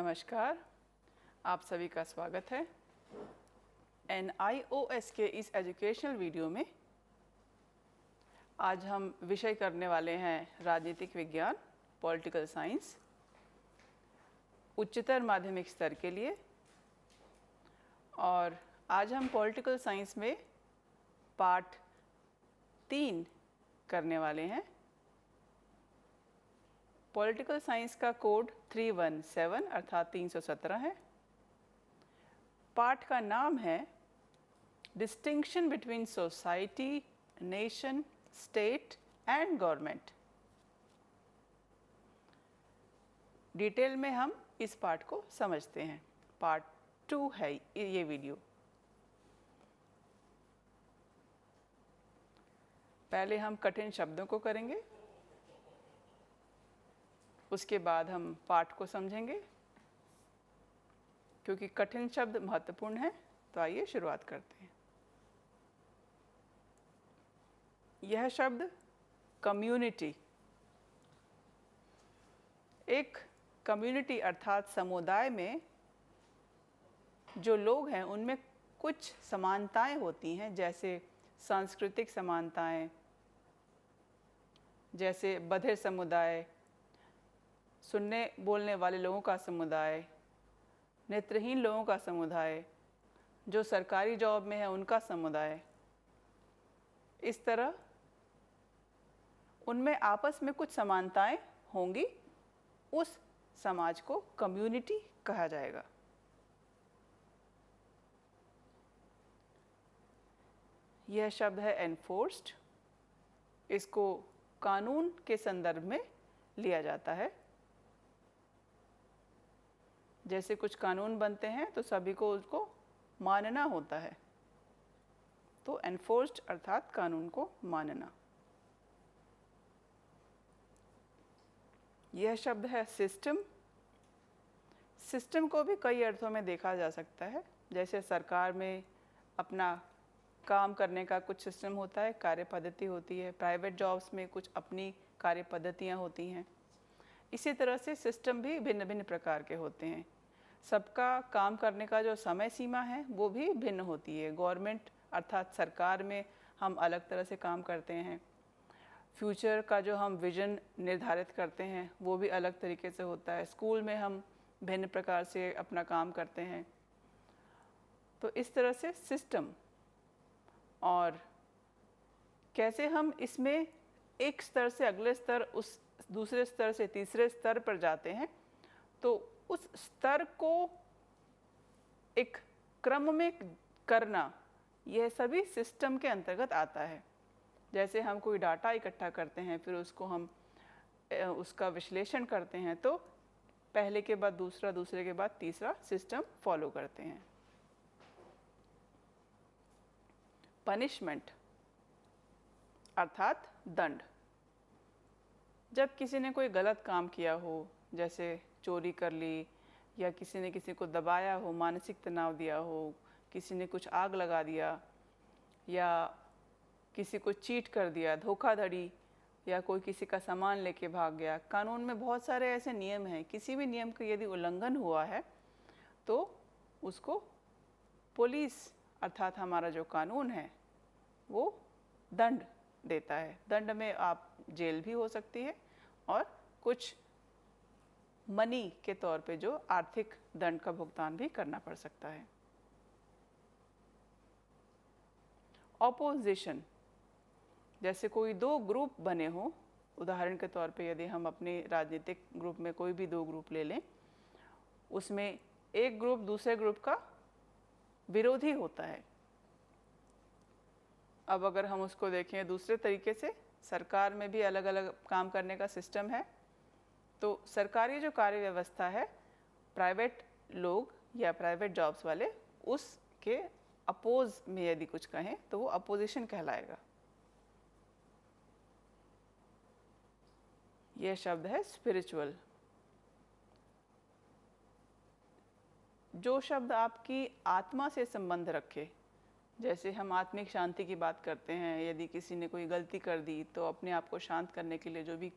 नमस्कार, आप सभी का स्वागत है NIOS के इस एजुकेशनल वीडियो में। आज हम विषय करने वाले हैं राजनीतिक विज्ञान, पॉलिटिकल साइंस, उच्चतर माध्यमिक स्तर के लिए। और आज हम पॉलिटिकल साइंस में पार्ट 3 करने वाले हैं। पॉलिटिकल साइंस का कोड 317 अर्थात 317 है। पाठ का नाम है distinction between society, nation, state and government. Detail में हम इस पाठ को समझते हैं। पार्ट 2 है ये वीडियो। पहले हम कठिन शब्दों को करेंगे, उसके बाद हम पाठ को समझेंगे। क्योंकि कठिन शब्द महत्वपूर्ण है, तो आइए शुरुआत करते हैं। यह शब्द कम्युनिटी। एक कम्युनिटी अर्थात समुदाय में जो लोग हैं उनमें कुछ समानताएं होती हैं, जैसे सांस्कृतिक समानताएं, जैसे बधिर समुदाय, सुनने बोलने वाले लोगों का समुदाय, नेत्रहीन लोगों का समुदाय, जो सरकारी जॉब में है उनका समुदाय। इस तरह उनमें आपस में कुछ समानताएं होंगी, उस समाज को कम्युनिटी कहा जाएगा। यह शब्द है एनफोर्स्ड। इसको कानून के संदर्भ में लिया जाता है। जैसे कुछ कानून बनते हैं तो सभी को उसको मानना होता है, तो एनफोर्स्ड अर्थात कानून को मानना। यह शब्द है सिस्टम। सिस्टम को भी कई अर्थों में देखा जा सकता है। जैसे सरकार में अपना काम करने का कुछ सिस्टम होता है, कार्य पद्धति होती है। प्राइवेट जॉब्स में कुछ अपनी कार्य पद्धतियाँ होती हैं। इसी तरह से सिस्टम भी भिन्न भिन्न प्रकार के होते हैं। सबका काम करने का जो समय सीमा है वो भी भिन्न होती है। गवर्नमेंट अर्थात सरकार में हम अलग तरह से काम करते हैं। फ्यूचर का जो हम विजन निर्धारित करते हैं वो भी अलग तरीके से होता है। स्कूल में हम भिन्न प्रकार से अपना काम करते हैं। तो इस तरह से सिस्टम, और कैसे हम इसमें एक स्तर से अगले स्तर, उस दूसरे स्तर से तीसरे स्तर पर जाते हैं, तो उस स्तर को एक क्रम में करना, यह सभी सिस्टम के अंतर्गत आता है। जैसे हम कोई डाटा इकट्ठा करते हैं, फिर उसको हम उसका विश्लेषण करते हैं, तो पहले के बाद दूसरा, दूसरे के बाद तीसरा सिस्टम फॉलो करते हैं। पनिशमेंट अर्थात दंड। जब किसी ने कोई गलत काम किया हो, जैसे चोरी कर ली, या किसी ने किसी को दबाया हो, मानसिक तनाव दिया हो, किसी ने कुछ आग लगा दिया, या किसी को चीट कर दिया, धोखाधड़ी, या कोई किसी का सामान लेके भाग गया। कानून में बहुत सारे ऐसे नियम हैं। किसी भी नियम का यदि उल्लंघन हुआ है तो उसको पुलिस अर्थात हमारा जो कानून है वो दंड देता है। दंड में आप जेल भी हो सकती है और कुछ मनी के तौर पे जो आर्थिक दंड का भुगतान भी करना पड़ सकता है। ऑपोजिशन, जैसे कोई दो ग्रुप बने हों, उदाहरण के तौर पे यदि हम अपने राजनीतिक ग्रुप में कोई भी दो ग्रुप ले लें, उसमें एक ग्रुप दूसरे ग्रुप का विरोधी होता है। अब अगर हम उसको देखें दूसरे तरीके से, सरकार में भी अलग अलग काम करने का सिस्टम है। तो सरकारी जो कार्य व्यवस्था है, प्राइवेट लोग या प्राइवेट जॉब्स वाले उसके अपोज में यदि कुछ कहें तो वो अपोजिशन कहलाएगा। यह शब्द है स्पिरिचुअल। जो शब्द आपकी आत्मा से संबंध रखे, जैसे हम आत्मिक शांति की बात करते हैं। यदि किसी ने कोई गलती कर दी तो अपने आप को शांत करने के लिए, जो भी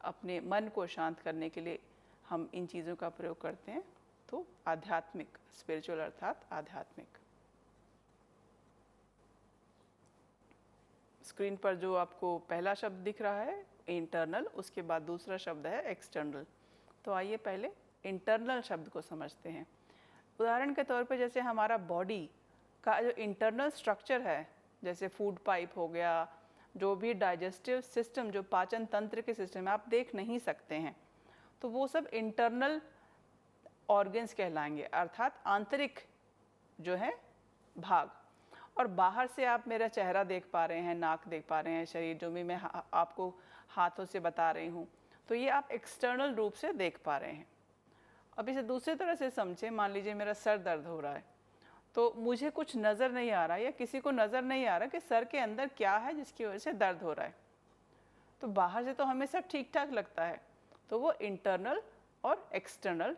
अपने मन को शांत करने के लिए हम इन चीज़ों का प्रयोग करते हैं। तो आध्यात्मिक, स्पिरिचुअल अर्थात आध्यात्मिक। स्क्रीन पर जो आपको पहला शब्द दिख रहा है इंटरनल, उसके बाद दूसरा शब्द है एक्सटर्नल। तो आइए पहले इंटरनल शब्द को समझते हैं। उदाहरण के तौर पे जैसे हमारा बॉडी का जो इंटरनल स्ट्रक्चर है, जैसे फूड पाइप हो गया, जो भी डाइजेस्टिव सिस्टम, जो पाचन तंत्र के सिस्टम आप देख नहीं सकते हैं, तो वो सब इंटरनल ऑर्गन्स कहलाएंगे, अर्थात आंतरिक जो है भाग। और बाहर से आप मेरा चेहरा देख पा रहे हैं, नाक देख पा रहे हैं, शरीर जो भी मैं आपको हाथों से बता रही हूँ, तो ये आप एक्सटर्नल रूप से देख पा रहे हैं। अब इसे दूसरी तरह से समझें, मान लीजिए मेरा सर दर्द हो रहा है, तो मुझे कुछ नज़र नहीं आ रहा या किसी को नज़र नहीं आ रहा कि सर के अंदर क्या है जिसकी वजह से दर्द हो रहा है। तो बाहर से तो हमें सब ठीक ठाक लगता है, तो वो इंटरनल और एक्सटर्नल,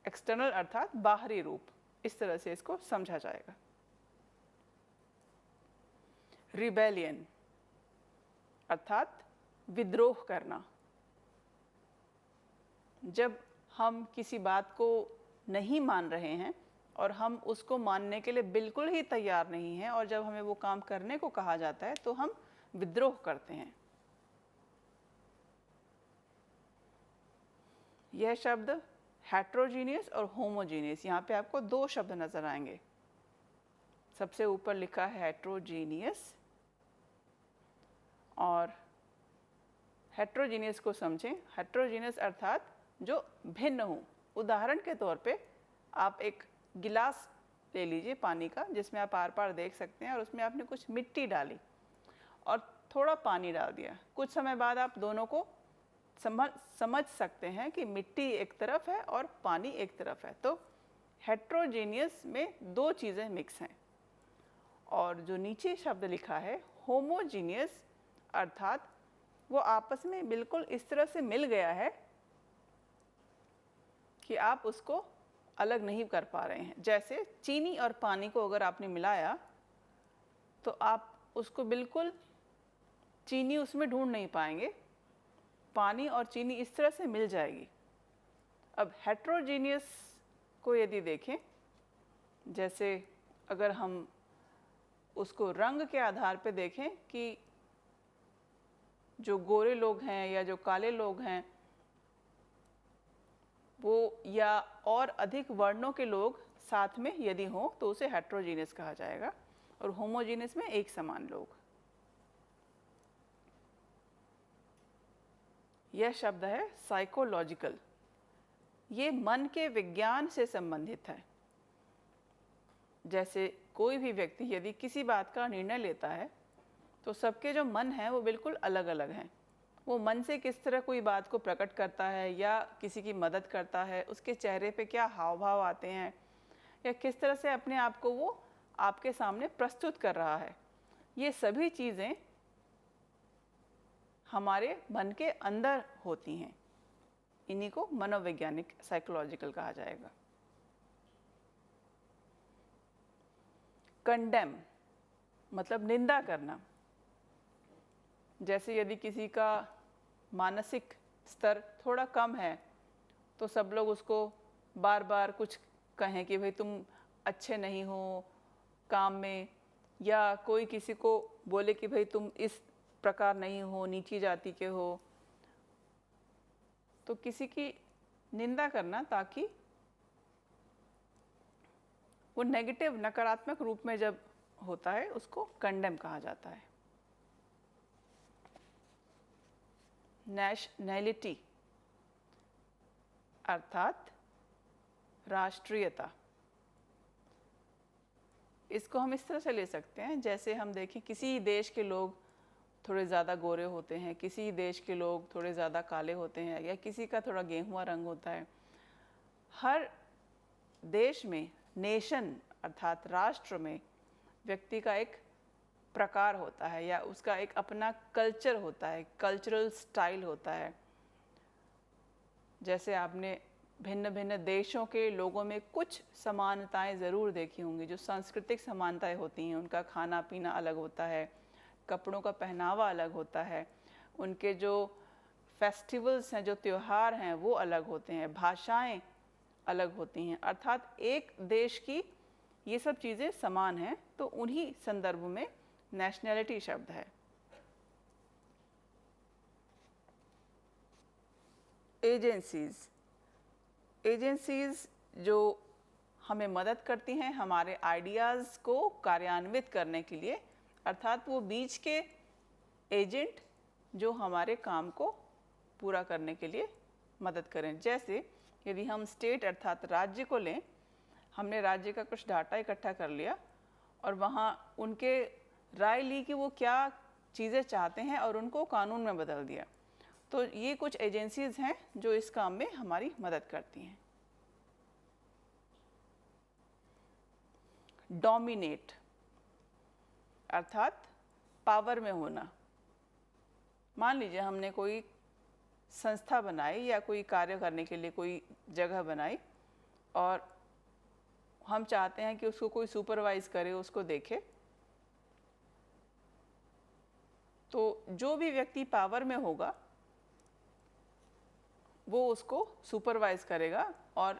एक्सटर्नल अर्थात बाहरी रूप, इस तरह से इसको समझा जाएगा। रिबेलियन अर्थात विद्रोह करना। जब हम किसी बात को नहीं मान रहे हैं और हम उसको मानने के लिए बिल्कुल ही तैयार नहीं हैं, और जब हमें वो काम करने को कहा जाता है तो हम विद्रोह करते हैं। यह शब्द हेट्रोजीनियस और होमोजीनियस, यहाँ पे आपको दो शब्द नजर आएंगे। सबसे ऊपर लिखा है हेट्रोजीनियस, और हेट्रोजीनियस को समझें। हेट्रोजीनियस अर्थात जो भिन्न हो। उदाहरण के तौर पे आप एक गिलास ले लीजिए पानी का, जिसमें आप आर पार देख सकते हैं, और उसमें आपने कुछ मिट्टी डाली और थोड़ा पानी डाल दिया। कुछ समय बाद आप दोनों को समझ सकते हैं कि मिट्टी एक तरफ है और पानी एक तरफ है। तो हेट्रोजीनियस में दो चीज़ें मिक्स हैं। और जो नीचे शब्द लिखा है होमोजीनियस, अर्थात वो आपस में बिल्कुल इस तरह से मिल गया है कि आप उसको अलग नहीं कर पा रहे हैं। जैसे चीनी और पानी को अगर आपने मिलाया तो आप उसको बिल्कुल चीनी उसमें ढूंढ नहीं पाएंगे, पानी और चीनी इस तरह से मिल जाएगी। अब हेट्रोजीनियस को यदि देखें, जैसे अगर हम उसको रंग के आधार पे देखें कि जो गोरे लोग हैं या जो काले लोग हैं वो, या और अधिक वर्णों के लोग साथ में यदि हों तो उसे हेट्रोजीनियस कहा जाएगा, और होमोजीनियस में एक समान लोग। यह शब्द है साइकोलॉजिकल। ये मन के विज्ञान से संबंधित है। जैसे कोई भी व्यक्ति यदि किसी बात का निर्णय लेता है तो सबके जो मन हैं वो बिल्कुल अलग अलग हैं। वो मन से किस तरह कोई बात को प्रकट करता है या किसी की मदद करता है, उसके चेहरे पे क्या हाव भाव आते हैं, या किस तरह से अपने आप को वो आपके सामने प्रस्तुत कर रहा है, ये सभी चीज़ें हमारे मन के अंदर होती हैं। इन्हीं को मनोवैज्ञानिक, साइकोलॉजिकल कहा जाएगा। कंडेम मतलब निंदा करना। जैसे यदि किसी का मानसिक स्तर थोड़ा कम है तो सब लोग उसको बार बार कुछ कहें कि भाई तुम अच्छे नहीं हो काम में, या कोई किसी को बोले कि भाई तुम इस प्रकार नहीं हो, नीची जाति के हो, तो किसी की निंदा करना ताकि वो नेगेटिव, नकारात्मक रूप में जब होता है उसको कंडेम कहा जाता है। नेशनैलिटी अर्थात राष्ट्रीयता। इसको हम इस तरह से ले सकते हैं, जैसे हम देखें किसी देश के लोग थोड़े ज़्यादा गोरे होते हैं, किसी देश के लोग थोड़े ज़्यादा काले होते हैं, या किसी का थोड़ा गेहुआ रंग होता है। हर देश में, नेशन अर्थात राष्ट्र में, व्यक्ति का एक प्रकार होता है या उसका एक अपना कल्चर होता है, कल्चरल स्टाइल होता है। जैसे आपने भिन्न भिन्न देशों के लोगों में कुछ समानताएं ज़रूर देखी होंगी, जो सांस्कृतिक समानताएं होती हैं। उनका खाना पीना अलग होता है, कपड़ों का पहनावा अलग होता है, उनके जो फेस्टिवल्स हैं, जो त्योहार हैं वो अलग होते हैं, भाषाएं अलग होती हैं, अर्थात एक देश की ये सब चीज़ें समान हैं, तो उन्हीं संदर्भ में नेशनैलिटी शब्द है। एजेंसीज जो हमें मदद करती हैं हमारे आइडियाज़ को कार्यान्वित करने के लिए, अर्थात वो बीच के एजेंट जो हमारे काम को पूरा करने के लिए मदद करें। जैसे यदि हम स्टेट अर्थात राज्य को लें, हमने राज्य का कुछ डाटा इकट्ठा कर लिया और वहाँ उनके राय ली कि वो क्या चीज़ें चाहते हैं और उनको कानून में बदल दिया। तो ये कुछ एजेंसीज हैं जो इस काम में हमारी मदद करती हैं। डोमिनेट अर्थात पावर में होना। मान लीजिए हमने कोई संस्था बनाई या कोई कार्य करने के लिए कोई जगह बनाई और हम चाहते हैं कि उसको कोई सुपरवाइज करे, उसको देखे। तो जो भी व्यक्ति पावर में होगा वो उसको सुपरवाइज करेगा और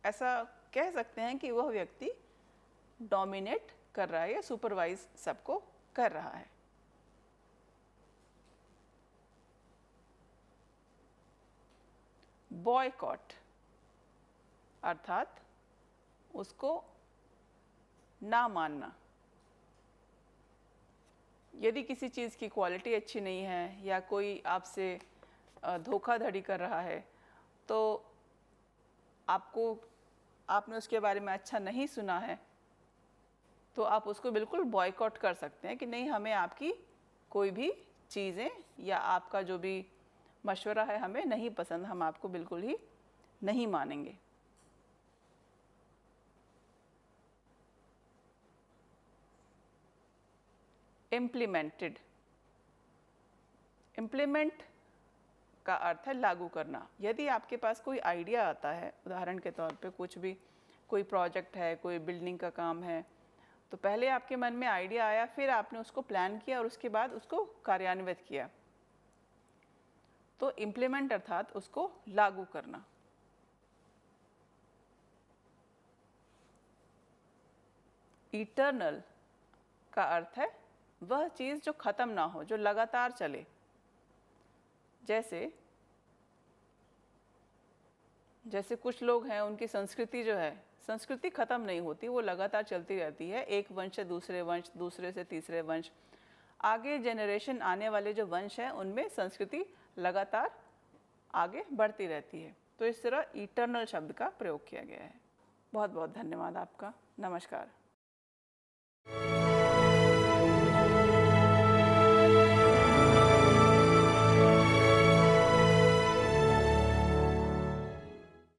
ऐसा कह सकते हैं कि वह व्यक्ति डोमिनेट कर रहा है या सुपरवाइज सबको कर रहा है। बॉयकॉट अर्थात उसको ना मानना। यदि किसी चीज़ की क्वालिटी अच्छी नहीं है या कोई आपसे धोखाधड़ी कर रहा है तो आपने उसके बारे में अच्छा नहीं सुना है, तो आप उसको बिल्कुल बॉयकॉट कर सकते हैं कि नहीं, हमें आपकी कोई भी चीज़ें या आपका जो भी मशवरा है हमें नहीं पसंद, हम आपको बिल्कुल ही नहीं मानेंगे। इम्प्लीमेंटेड, इम्प्लीमेंट का अर्थ है लागू करना। यदि आपके पास कोई आइडिया आता है, उदाहरण के तौर पे कुछ भी कोई प्रोजेक्ट है, कोई बिल्डिंग का काम है, तो पहले आपके मन में आइडिया आया, फिर आपने उसको प्लान किया और उसके बाद उसको कार्यान्वित किया, तो इम्प्लीमेंट अर्थात उसको लागू करना। इटर्नल का अर्थ है वह चीज़ जो ख़त्म ना हो, जो लगातार चले। जैसे कुछ लोग हैं, उनकी संस्कृति जो है, संस्कृति ख़त्म नहीं होती, वो लगातार चलती रहती है, एक वंश से दूसरे वंश, दूसरे से तीसरे वंश, आगे जनरेशन आने वाले जो वंश हैं उनमें संस्कृति लगातार आगे बढ़ती रहती है। तो इस तरह इटर्नल शब्द का प्रयोग किया गया है। बहुत बहुत धन्यवाद आपका। नमस्कार।